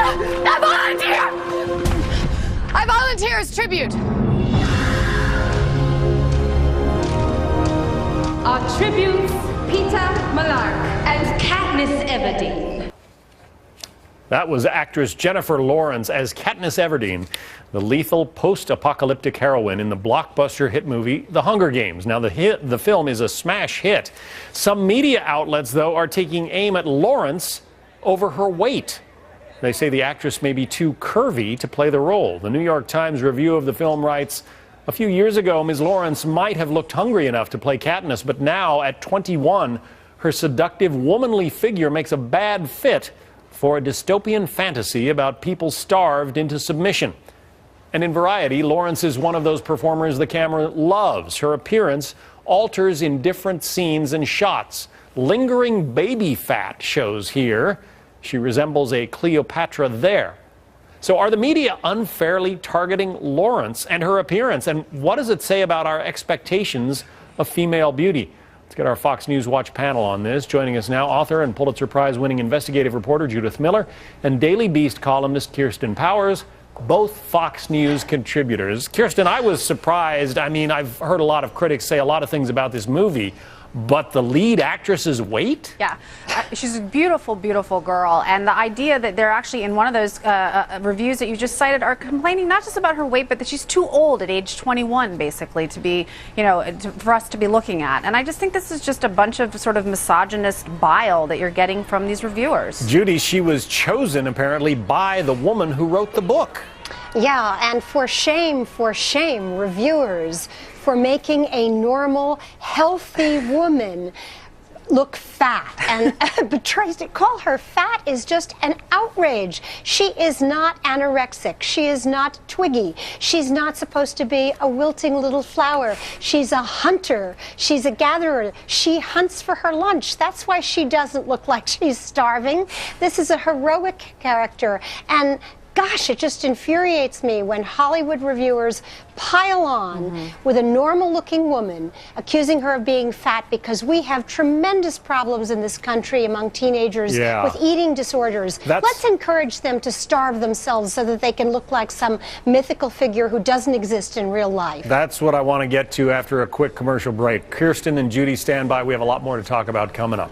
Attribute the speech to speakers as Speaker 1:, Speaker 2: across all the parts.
Speaker 1: I volunteer! I volunteer as tribute.
Speaker 2: Our tributes, Peter Malark and Katniss Everdeen.
Speaker 3: That was actress Jennifer Lawrence as Katniss Everdeen, the lethal post-apocalyptic heroine in the blockbuster hit movie The Hunger Games. Now, the film is a smash hit. Some media outlets, though, are taking aim at Lawrence over her weight. They say the actress may be too curvy to play the role. The New York Times review of the film writes, a few years ago, Ms. Lawrence might have looked hungry enough to play Katniss, but now, at 21, her seductive, womanly figure makes a bad fit for a dystopian fantasy about people starved into submission. And in Variety, Lawrence is one of those performers the camera loves. Her appearance alters in different scenes and shots. Lingering baby fat shows here. She resembles a Cleopatra there. So are the media unfairly targeting Lawrence and her appearance? And what does it say about our expectations of female beauty? Let's get our Fox News Watch panel on this. Joining us now, author and Pulitzer Prize-winning investigative reporter Judith Miller and Daily Beast columnist Kirsten Powers, both Fox News contributors. Kirsten, I was surprised. I mean, I've heard a lot of critics say a lot of things about this movie, but the lead actress's weight?
Speaker 4: Yeah, she's a beautiful, beautiful girl. And the idea that they're actually in one of those reviews that you just cited are complaining not just about her weight, but that she's too old at age 21, basically, to be, for us to be looking at. And I just think this is just a bunch of sort of misogynist bile that you're getting from these reviewers.
Speaker 3: Judy, she was chosen, apparently, by the woman who wrote the book.
Speaker 5: Yeah, and for shame, reviewers, for making a normal, healthy woman look fat. And but to call her fat is just an outrage. She is not anorexic. She is not Twiggy. She's not supposed to be a wilting little flower. She's a hunter. She's a gatherer. She hunts for her lunch. That's why she doesn't look like she's starving. This is a heroic character. And gosh, it just infuriates me when Hollywood reviewers pile on with a normal-looking woman, accusing her of being fat, because we have tremendous problems in this country among teenagers with eating disorders. Let's encourage them to starve themselves so that they can look like some mythical figure who doesn't exist in real life.
Speaker 3: That's what I want to get to after a quick commercial break. Kirsten and Judy, stand by. We have a lot more to talk about coming up.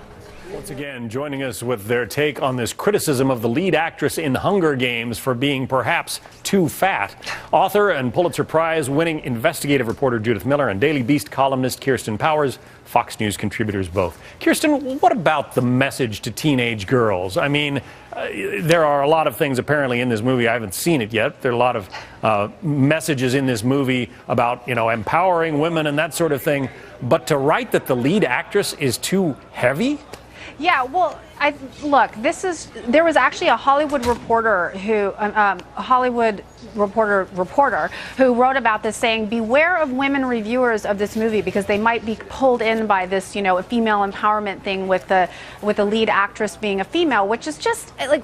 Speaker 3: Once again, joining us with their take on this criticism of the lead actress in Hunger Games for being perhaps too fat, author and Pulitzer Prize-winning investigative reporter Judith Miller and Daily Beast columnist Kirsten Powers, Fox News contributors both. Kirsten, what about the message to teenage girls? I mean, there are a lot of things apparently in this movie. I haven't seen it yet. There are a lot of messages in this movie about, empowering women and that sort of thing. But to write that the lead actress is too heavy?
Speaker 4: Yeah, well, there was actually a Hollywood reporter who, reporter who wrote about this, saying, beware of women reviewers of this movie because they might be pulled in by this, a female empowerment thing with the lead actress being a female, which is just like,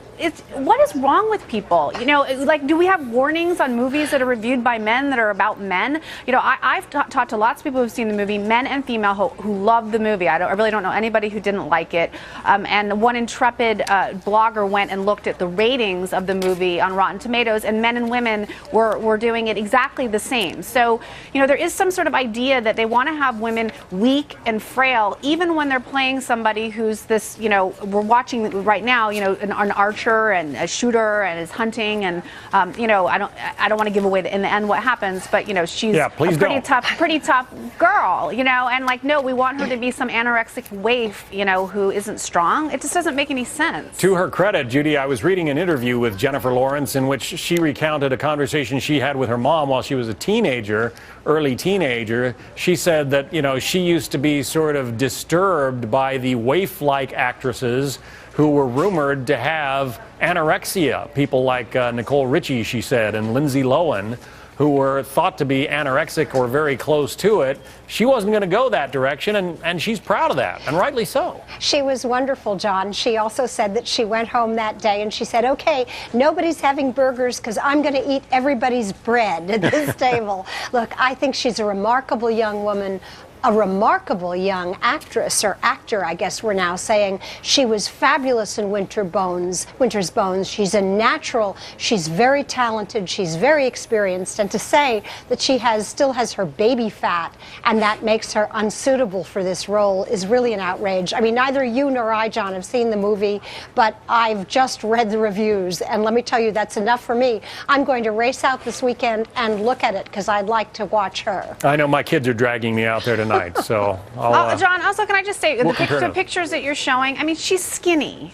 Speaker 4: what is wrong with people? Do we have warnings on movies that are reviewed by men that are about men? I've talked to lots of people who've seen the movie, men and female, who love the movie. I really don't know anybody who didn't like it. And one intrepid blogger went and looked at the ratings of the movie on Rotten Tomatoes, and men and women were doing it exactly the same. So, there is some sort of idea that they want to have women weak and frail, even when they're playing somebody who's this, we're watching right now, an archer and a shooter and is hunting, and, I don't want to give away in the end what happens, but, she's a pretty tough girl, and no, we want her to be some anorexic waif, who isn't strong. It just doesn't make any sense.
Speaker 3: To her credit, Judy, I was reading an interview with Jennifer Lawrence in which she recounted a conversation she had with her mom while she was a teenager, early teenager. She said that, she used to be sort of disturbed by the waif-like actresses who were rumored to have anorexia. People like Nicole Richie, she said, and Lindsay Lohan, who were thought to be anorexic or very close to it. She wasn't going to go that direction, and she's proud of that, and rightly so.
Speaker 5: She was wonderful, John. She also said that she went home that day and she said, okay, nobody's having burgers because I'm going to eat everybody's bread at this table. Look, I think she's a remarkable young woman, a remarkable young actress, or actor, I guess we're now saying. She was fabulous in Winter's Bones. She's a natural. She's very talented. She's very experienced. And to say that she still has her baby fat and that makes her unsuitable for this role is really an outrage. I mean, neither you nor I, John, have seen the movie, but I've just read the reviews, and let me tell you, that's enough for me. I'm going to race out this weekend and look at it because I'd like to watch her.
Speaker 3: I know my kids are dragging me out there tonight, so I'll,
Speaker 4: John, also, can I just say, the pictures that you're showing, I mean, she's skinny.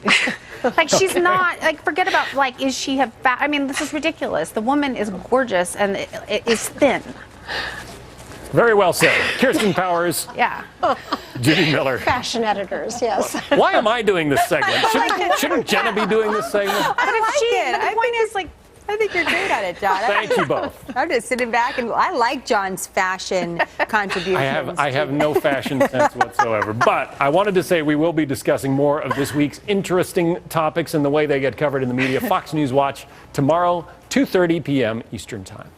Speaker 4: Like, she's not, like, forget about, like, is she have fat? I mean, this is ridiculous. The woman is gorgeous and is thin.
Speaker 3: Very well said. Kirsten Powers.
Speaker 4: Yeah.
Speaker 3: Judy Miller.
Speaker 5: Fashion editors, yes.
Speaker 3: Why am I doing this segment? Shouldn't Jenna be doing this segment?
Speaker 4: But the point is, like,
Speaker 6: I think you're great at it, John.
Speaker 3: Thank you both.
Speaker 6: I'm just sitting back, and I like John's fashion contributions.
Speaker 3: I have no fashion sense whatsoever. But I wanted to say we will be discussing more of this week's interesting topics and the way they get covered in the media. Fox News Watch tomorrow, 2:30 p.m. Eastern Time.